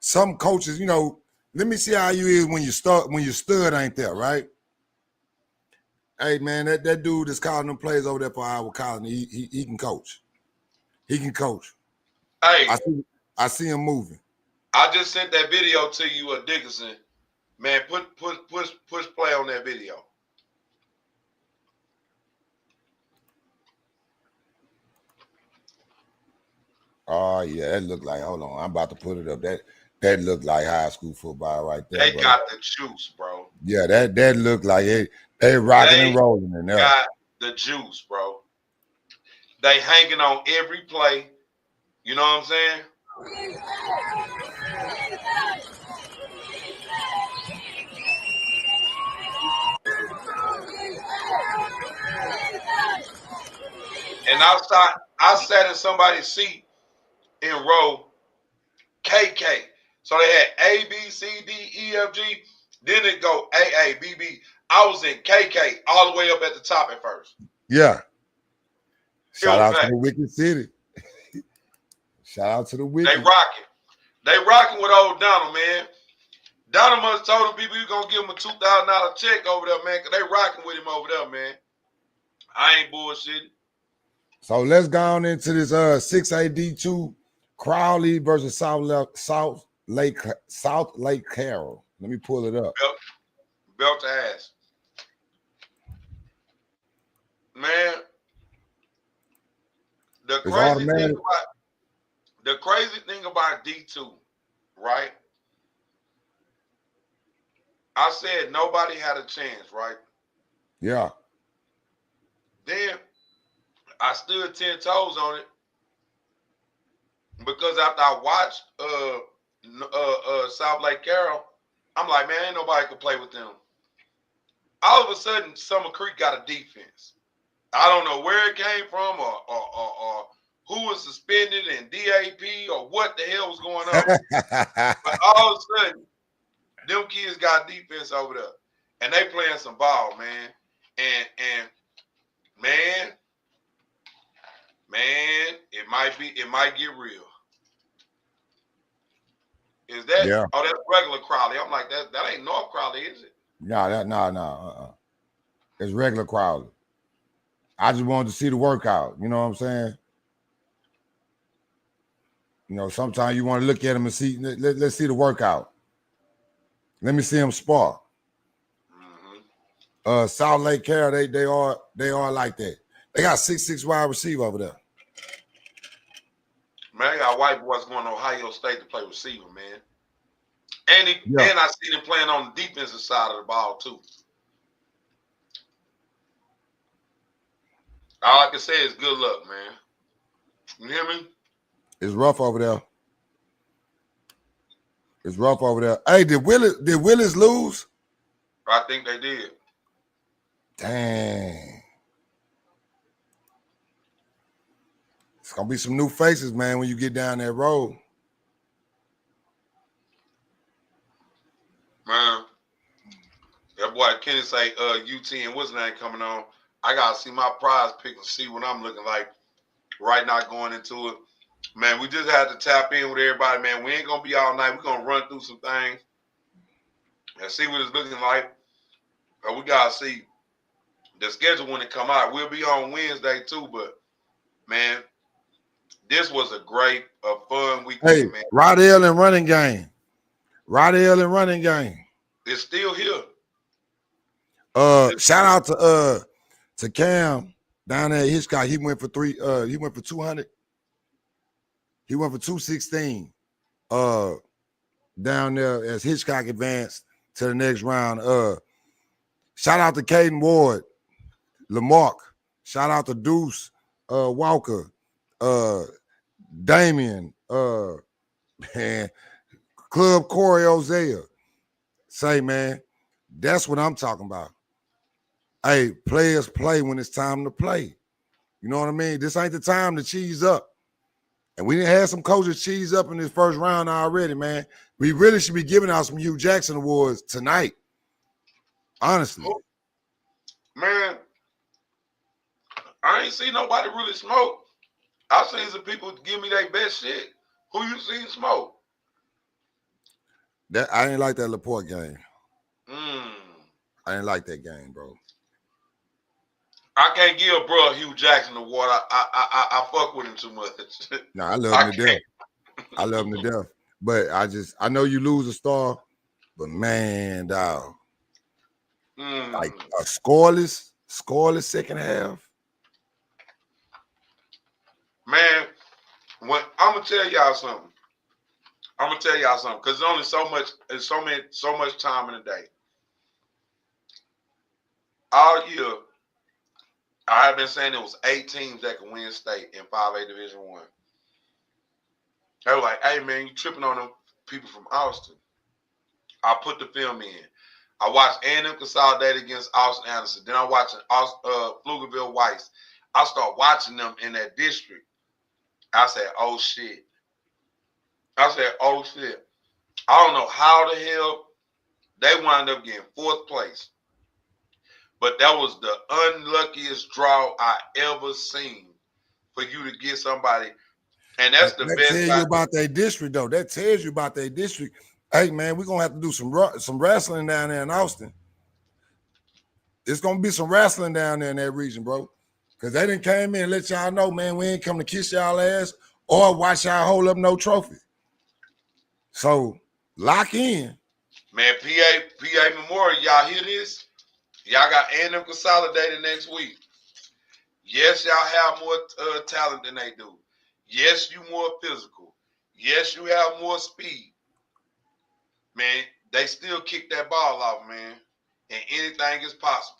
some coaches. You know, let me see how you is when your stud ain't there, right? Hey man, that dude that's calling them plays over there for Iowa Colony, he can coach. He can coach. Hey, I see him moving. I just sent that video to you of Dickinson. Man, push play on that video. Oh yeah, that looked like. Hold on, I'm about to put it up. That looked like high school football right there. They got the juice, bro. Yeah, that looked like it. They rocking and rolling in there. Got the juice, bro. They hanging on every play. You know what I'm saying? And I sat in somebody's seat in row KK. So they had A, B, C, D, E, F, G. Then it go A, A, B, B. I was in KK all the way up at the top at first. Yeah. Shout out to the Wicked City. Shout out to the Wicked. They rocking. They rocking with old Donald, man. Donald must have told them people you going to give him a $2,000 check over there, man, because they rocking with him over there, man. I ain't bullshitting. So let's go on into this 6AD2 Crowley versus South Lake Carroll. Let me pull it up. Belt to ass. Man, the crazy thing about D2, right? I said nobody had a chance, right? Yeah. Then I stood 10 toes on it because after I watched South Lake Carroll, I'm like, man, ain't nobody can play with them. All of a sudden, Summer Creek got a defense. I don't know where it came from or who was suspended and DAP or what the hell was going on. But all of a sudden, them kids got defense over there. And they playing some ball, man. And man, it might get real. Is that? Yeah. Oh, that's regular Crowley. I'm like, that ain't North Crowley, is it? No. It's regular Crowley. I just wanted to see the workout. You know what I'm saying? You know, sometimes you want to look at them and see. Let's see the workout. Let me see them spar. Mm-hmm. South Lake Carroll, they are like that. They got 6'6" wide receiver over there. Man, I got white boys going to Ohio State to play receiver, man. And I see them playing on the defensive side of the ball, too. All I can say is good luck, man. You hear me? It's rough over there. It's rough over there. Hey, did Willis lose? I think they did. Dang. It's going to be some new faces, man, when you get down that road. Man, that boy Kenny say UT and what's his name coming on. I got to see my prize pick and see what I'm looking like right now going into it. Man, we just had to tap in with everybody, man. We ain't going to be all night. We're going to run through some things and see what it's looking like. We got to see the schedule when it come out. We'll be on Wednesday, too, but, man, this was a great, fun weekend, man. Rodell and running game. It's still here. Shout out to Cam down there at Hitchcock. He went for 200. He went for 216 down there as Hitchcock advanced to the next round. Shout out to Caden Ward, Lamarck. Shout out to Deuce Walker, Damian, and Club Corey Ozea. Say, man, that's what I'm talking about. Hey, players play when it's time to play. You know what I mean? This ain't the time to cheese up. And we didn't have some coaches cheese up in this first round already, man. We really should be giving out some Hugh Jackson awards tonight. Honestly. Man, I ain't seen nobody really smoke. I've seen some people give me their best shit. Who you seen smoke? That I ain't like that Laporte game. I didn't like that game, bro. I can't give bro Hugh Jackson award. I fuck with him too much. No, I love him to death. I love him to death. But I know you lose a star, but man, dog. Like a scoreless second half. Man, when I'm gonna tell y'all something. Because there's only so much time in the day. all year, I have been saying it was 8 teams that could win state in 5A Division I. They were like, hey, man, you tripping on them people from Austin. I put the film in. I watched A&M Consolidated against Austin Anderson. Then I watched Pflugerville Weiss. I start watching them in that district. I said, oh, shit. I don't know how the hell they wound up getting 4th place. But that was the unluckiest draw I ever seen for you to get somebody. And that's the best. That tells you about their district, though. That tells you about their district. Hey, man, we're going to have to do some wrestling down there in Austin. It's going to be some wrestling down there in that region, bro. Because they done came in and let y'all know, man, we ain't come to kiss y'all ass or watch y'all hold up no trophy. So, lock in. Man, PA Memorial, y'all hear this? Y'all got A&M Consolidated next week. Yes, y'all have more talent than they do. Yes, you more physical. Yes, you have more speed. Man, they still kick that ball off, man. And anything is possible.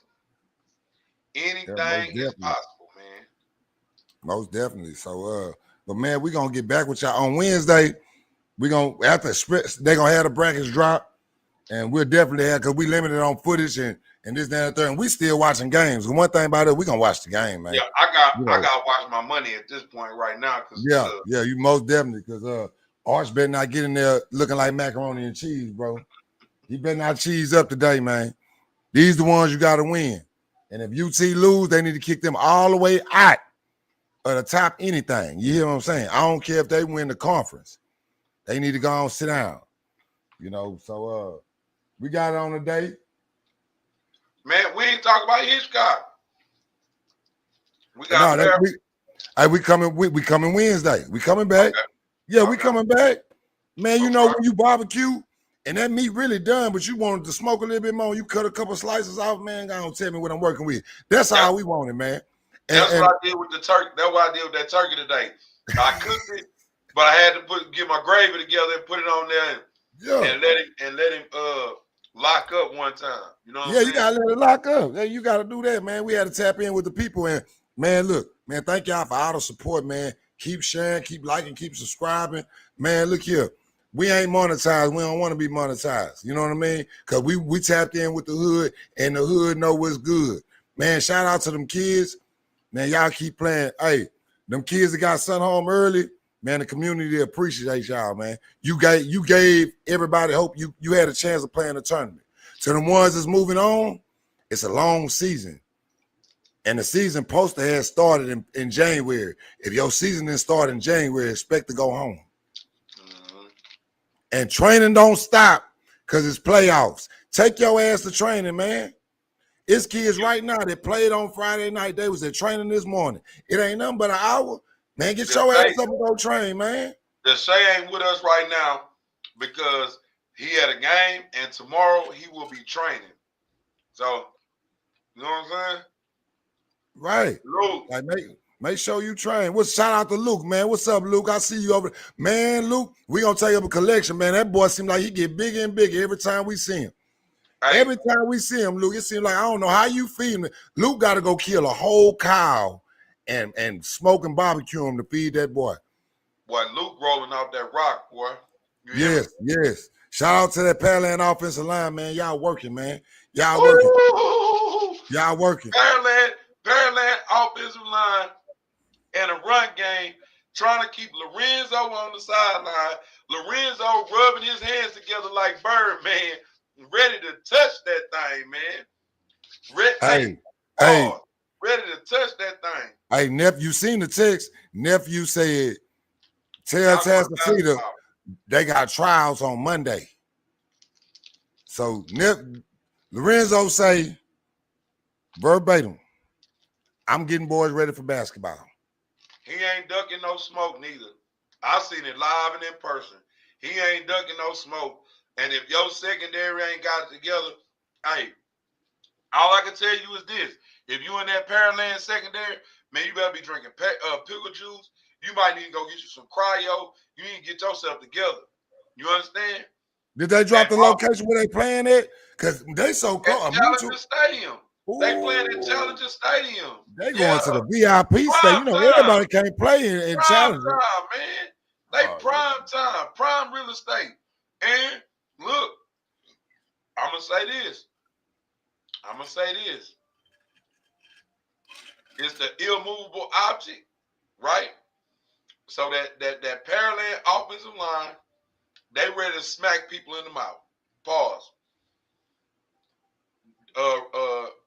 Anything is possible, man. Most definitely. So, but man, we're gonna get back with y'all on Wednesday. We're gonna they're gonna have the brackets drop, and we'll definitely have, because we limited on footage and this, that, and third. And we still watching games. And one thing about it, we're gonna watch the game, man. Yeah, I gotta watch my money at this point right now. Yeah, you most definitely, because Arch better not get in there looking like macaroni and cheese, bro. He better not cheese up today, man. These the ones you gotta win. And if UT lose, they need to kick them all the way out of the top anything. You hear what I'm saying? I don't care if they win the conference. They need to go on, sit down. You know, so we got it on the day. Man, we ain't talking about Hitchcock. We got we coming Wednesday. We coming back. Okay. Yeah, we coming back. Man, you know, when you barbecue and that meat really done, but you wanted to smoke a little bit more, you cut a couple slices off, man, go on, tell me what I'm working with. That's how we want it, man. That's what I did with the turkey. That's what I did with that turkey today. I cooked it, but I had to get my gravy together and put it on there and let him lock up one time. You know what I'm saying? You gotta let it lock up. Yeah, you gotta do that, man. We had to tap in with the people. And man, look, man, thank y'all for all the support, man. Keep sharing, keep liking, keep subscribing. Man, look here. We ain't monetized. We don't want to be monetized. You know what I mean? Because we tapped in with the hood, and the hood know what's good. Man, shout out to them kids. Man, y'all keep playing. Hey, them kids that got sent home early, man, the community appreciates y'all, man. You gave everybody hope. You had a chance of playing the tournament. To the ones that's moving on, it's a long season. And the season poster has started in January. If your season didn't start in January, expect to go home. Mm-hmm. And training don't stop because it's playoffs. Take your ass to training, man. It's kids right now that played on Friday night. They was at training this morning. It ain't nothing but an hour. Man, get your ass up and go train, man. DeChe ain't with us right now because he had a game, and tomorrow he will be training. So, you know what I'm saying? Right. Luke. Like make sure you train. Shout out to Luke, man. What's up, Luke? I see you over there. Man, Luke, we gonna take up a collection, man. That boy seems like he get bigger and bigger every time we see him. Hey. Every time we see him, Luke, it seems like I don't know how you feeling. Luke got to go kill a whole cow and smoke and barbecue him to feed that boy. Boy, Luke rolling out that rock, boy. Yes. Shout out to that Pearland offensive line, man. Y'all working, man. Y'all working. Ooh. Y'all working. Pearland offensive line and a run game trying to keep Lorenzo on the sideline. Lorenzo rubbing his hands together like Birdman, ready to touch that thing, man. Ready to touch that thing. Hey, nephew, seen the text? Nephew said, tell Tascafita they got trials on Monday. So Lorenzo say, verbatim, I'm getting boys ready for basketball. He ain't ducking no smoke neither. I seen it live and in person. He ain't ducking no smoke. And if your secondary ain't got it together, hey, all I can tell you is this. If you in that Pearland secondary, man, you better be drinking pickle juice. You might need to go get you some cryo. You need to get yourself together. You understand? Did they drop the location where they playing at? Because they so cold. Challenger Stadium. They playing in Challenger Stadium. They going to the VIP state. You know, everybody can't play in Challenger. Prime time, man. They prime time, prime real estate. And look, I'm gonna say this. It's the immovable object, right? So that Pearland offensive line, they ready to smack people in the mouth. Pause.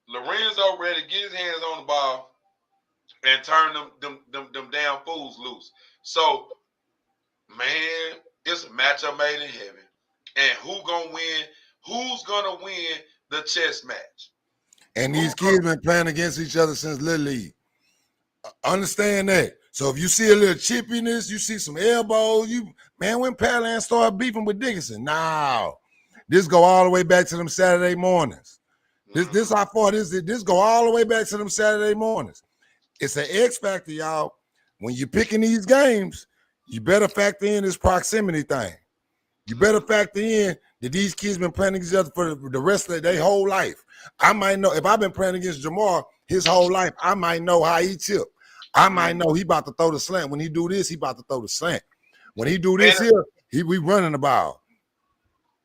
Lorenzo ready to get his hands on the ball and turn them damn fools loose. So, man, it's a matchup made in heaven. And who's gonna win the chess match? And these kids been playing against each other since Little League. Understand that. So if you see a little chippiness, you see some elbows, when Pearland started beefing with Dickinson, no. This go all the way back to them Saturday mornings. This how far this go all the way back to them Saturday mornings. It's an X factor, y'all. When you're picking these games, you better factor in this proximity thing. You better factor in that these kids been playing against each other for the rest of their whole life. I might know if I've been playing against Jamar his whole life, I might know how he tip. I might know he about to throw the slant. When he do this, he about to throw the slant. When he do this we running the ball.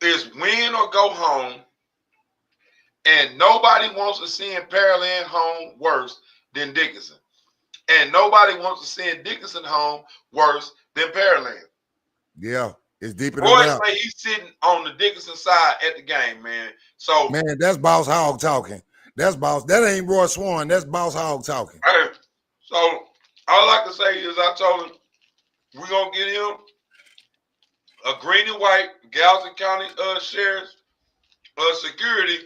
It's win or go home, and nobody wants to send Pearland home worse than Dickinson. And nobody wants to send Dickinson home worse than Pearland. Yeah, it's deeper than Roy that. say he's sitting on the Dickinson side at the game, man. So man, that's Boss Hogg talking. That ain't Roy Swan. That's Boss Hogg talking. Hey, so all I can say is I told him we're gonna get him a green and white Gallatin County sheriff's security.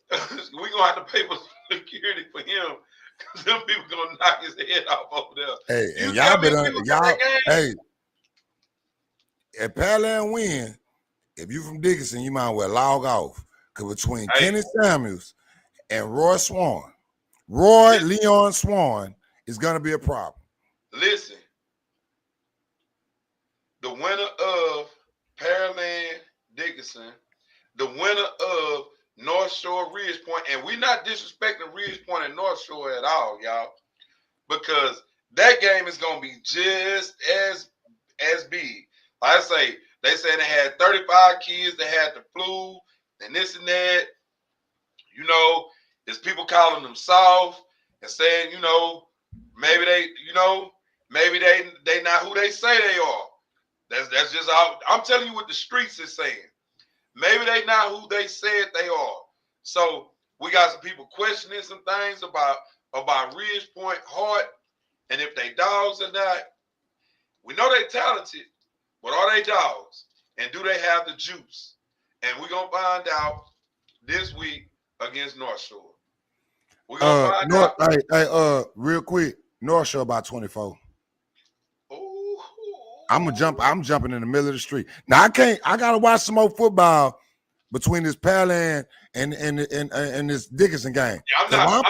We're gonna have to pay for security for him because them people gonna knock his head off over there. Hey, and hey, if Pearland win, if you from Dickinson, you might well log off. Because between Kenny Samuels and Roy Leon Swan is gonna be a problem. Listen, the winner of Pearland Dickinson, the winner of North Shore Ridge Point, and we're not disrespecting Ridge Point and North Shore at all, y'all, because that game is gonna be just as big. Like I say, they said they had 35 kids that had the flu and this and that. You know, there's people calling them soft and saying, you know, maybe they not who they say they are. That's just all. I'm telling you what the streets is saying. Maybe they not who they said they are. So we got some people questioning some things about Ridge Point Hart and if they dogs or not. We know they talented, but are they dogs? And do they have the juice? And we're gonna find out this week against North Shore. We're gonna find out. Real quick, North Shore about 24. Ooh. I'm jumping in the middle of the street. Now I gotta watch some more football between this Pearland and this Dickinson game. Yeah,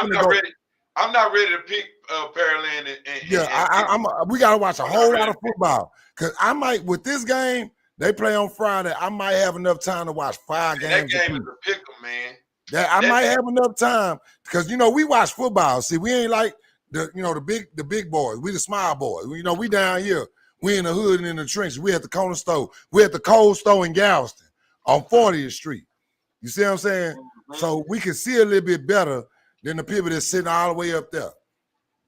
I'm not ready to pick Pearland. We gotta watch a whole lot of football. Cause I might with this game, they play on Friday. I might have enough time to watch 5 games. That game is a pick 'em, man. I might have enough time because we watch football. See, we ain't like the big boys. We the small boys. We down here. We in the hood and in the trenches. We at the corner store. We at the cold store in Galveston on 40th Street. You see what I'm saying? Mm-hmm. So we can see a little bit better than the people that's sitting all the way up there.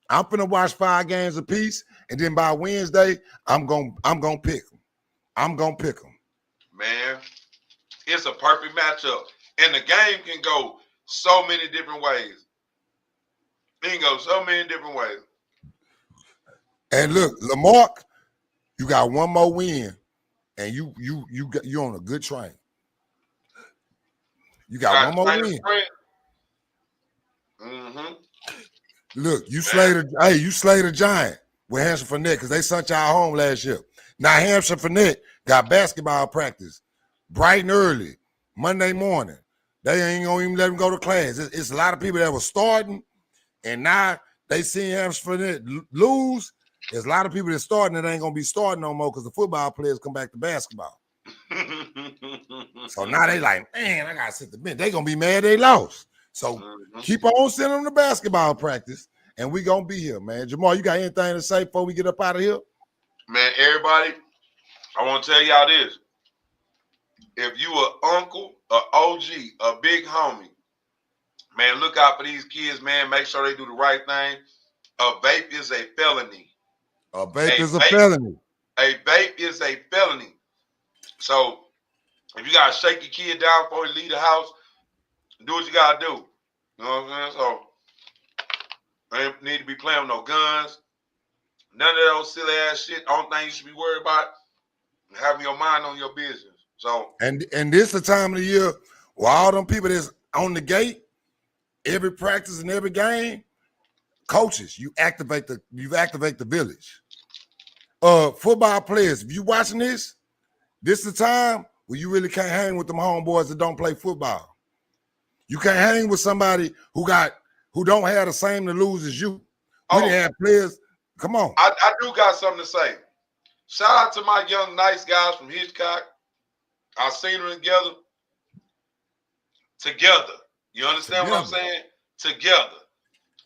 I'm finna watch 5 games apiece, and then by Wednesday, I'm gonna pick them. I'm gonna pick them. Man, it's a perfect matchup, and the game can go so many different ways. It can go so many different ways. And look, Lamarck, you got one more win, and you're on a good train. You got one more win. Mm-hmm. Look, you slayed a giant with Hampshire Fournette because they sent y'all home last year. Now Hampshire Fournette got basketball practice bright and early, Monday morning. They ain't gonna even let them go to class. It's a lot of people that were starting, and now they see Hampshire Fournette lose. There's a lot of people that starting that ain't gonna be starting no more because the football players come back to basketball. So now they like, man, I gotta sit the bench. They gonna be mad they lost. So keep on sending them to basketball practice, and we gonna be here, man. Jamar, you got anything to say before we get up out of here? Man, everybody, I want to tell y'all this. If you an uncle, a OG, a big homie, man, look out for these kids, man. Make sure they do the right thing. A vape is a felony. A vape is a felony. A vape is a felony. So if you gotta shake your kid down before you leave the house, do what you gotta do. You know what I'm saying? So they need to be playing with no guns. None of those silly ass shit. Only thing you should be worried about is having your mind on your business. So and this the time of the year where all them people that's on the gate, every practice and every game, coaches, you activate the village. Football players, if you watching this is the time where you really can't hang with them homeboys that don't play football. You can't hang with somebody who don't have the same to lose as you. We didn't have players. Come on. I do got something to say. Shout out to my young nice guys from Hitchcock. I seen them together. You understand what I'm saying? Together.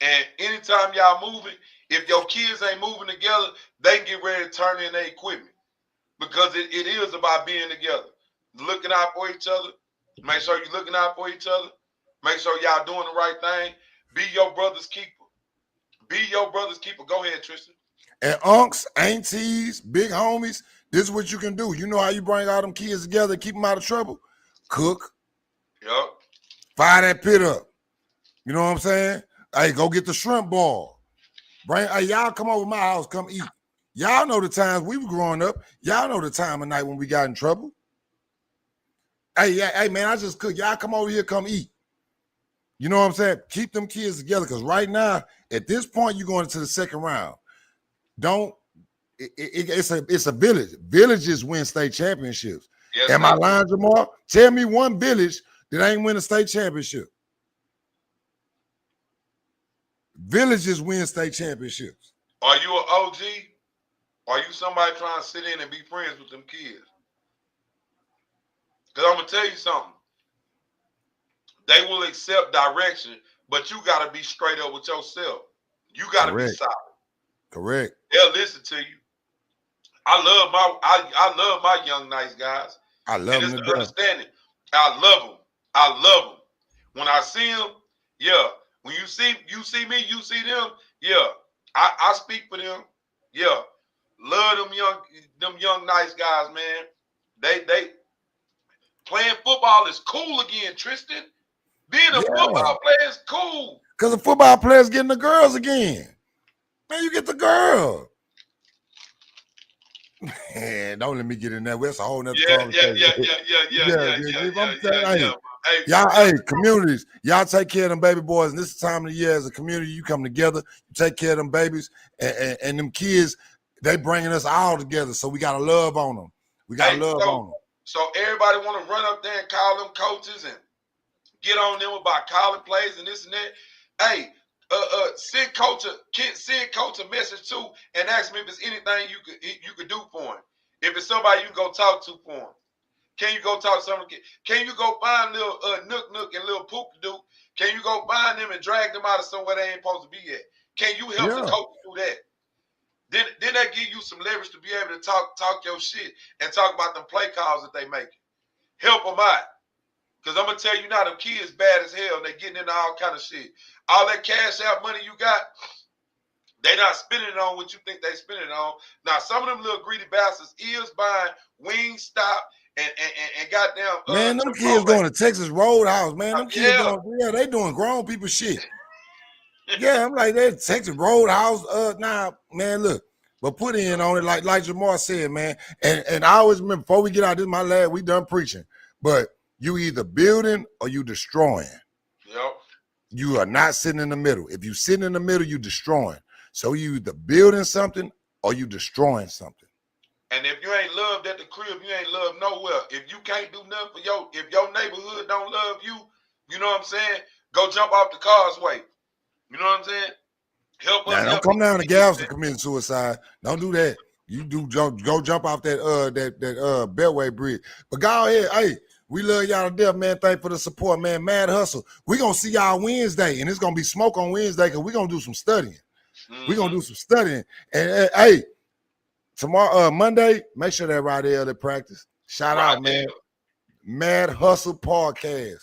And anytime y'all moving, if your kids ain't moving together, they can get ready to turn in their equipment. Because it is about being together. Looking out for each other. Make sure you're looking out for each other. Make sure y'all doing the right thing. Be your brother's keeper. Be your brother's keeper. Go ahead, Tristan. And unks, aunties, big homies, this is what you can do. You know how you bring all them kids together and keep them out of trouble? Cook. Yep. Fire that pit up. You know what I'm saying? Hey, go get the shrimp ball. Hey, y'all come over my house, come eat. Y'all know the times we were growing up. Y'all know the time of night when we got in trouble. Hey, man, I just cook. Y'all come over here, come eat. You know what I'm saying? Keep them kids together, because right now, at this point, you're going into the second round. It's a village. Villages win state championships. Yes, Am I lying, Jamar? Tell me one village that ain't win a state championship. Villages win state championships. Are you an OG? Are you somebody trying to sit in and be friends with them kids? Because I'm going to tell you something. They will accept direction, but you got to be straight up with yourself. You got to be solid. Correct. They'll listen to you. I love my young nice guys. I love them. Understanding. I love them. When I see them, yeah. When you see me, you see them, yeah. I speak for them, yeah. Love them young nice guys, man. They playing football is cool again, Tristan. Being a football player is cool. Because the football players getting the girls again. Man, you get the girl. Man, don't let me get in there. That's a whole nother conversation. Y'all, communities, y'all take care of them baby boys. And this is the time of the year as a community, you come together, you take care of them babies, and them kids, they bringing us all together. So we got to love on them. We got to love on them. So everybody want to run up there and call them coaches and get on them about calling plays and this and that. Hey, send coach a message too and ask me if there's anything you could do for him. If it's somebody you can go talk to for him. Can you go talk to someone? Can you go find little Nook and little Poop Duke? Can you go find them and drag them out of somewhere they ain't supposed to be at? Can you help the coach do that? Then that give you some leverage to be able to talk your shit and talk about them play calls that they making. Help them out. Because I'm going to tell you now, them kids bad as hell. They getting into all kind of shit. All that cash out money you got, they not spending it on what you think they spending it on. Now, some of them little greedy bastards is buying Wingstop and goddamn. Man, them kids going to Texas Roadhouse, man. Them kids they doing grown people shit. Yeah, I'm like, they're Texas Roadhouse. Man, look. But put in on it like Jamar said, man. And I always remember, before we get out, this is my lad, we done preaching. But you either building or you destroying. Yep. You are not sitting in the middle. If you sitting in the middle, you destroying. So you either building something or you destroying something. And if you ain't loved at the crib, you ain't loved nowhere. If you can't do nothing for if your neighborhood don't love you, you know what I'm saying? Go jump off the causeway. You know what I'm saying? Help us. Now, don't come down to Galveston committing suicide. Don't do that. You go jump off that Beltway bridge. But go ahead, hey, We love y'all to death, man. Thank you for the support, man. Mad Hustle. We're going to see y'all Wednesday, and it's going to be smoke on Wednesday because we're going to do some studying. We're going to do some studying. And, hey, tomorrow, Monday, make sure that right there at practice. Shout out, man. Mad Hustle Podcast.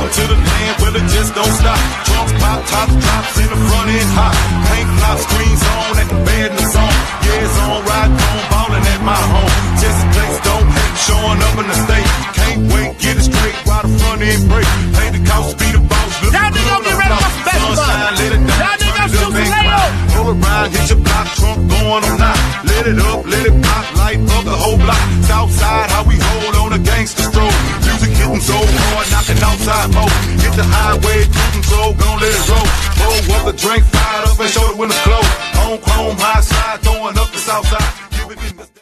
To the land where it just don't stop. Trunks pop, top drops in the front end hot. Paint flop, screens on at the bed in the zone. Yeah, it's on, ride on, ballin' at my home. Just place, don't hate, showing up in the state. Can't wait, get it straight while the front end break. Pay the cost, be the boss. Y'all niggas get ready for festival. Y'all niggas shoot the layout. Roll around, hit your block, trunk going on now. Let it up, let it pop, light up the whole block. Southside, how we hold on a gangster stroll. Music hitting so hard, knocking outside mode. Hit the highway, cruising so gon' let it roll. Roll up the drink, fired up and show the windows closed. On chrome, high side, throwing up the south side. Give it in the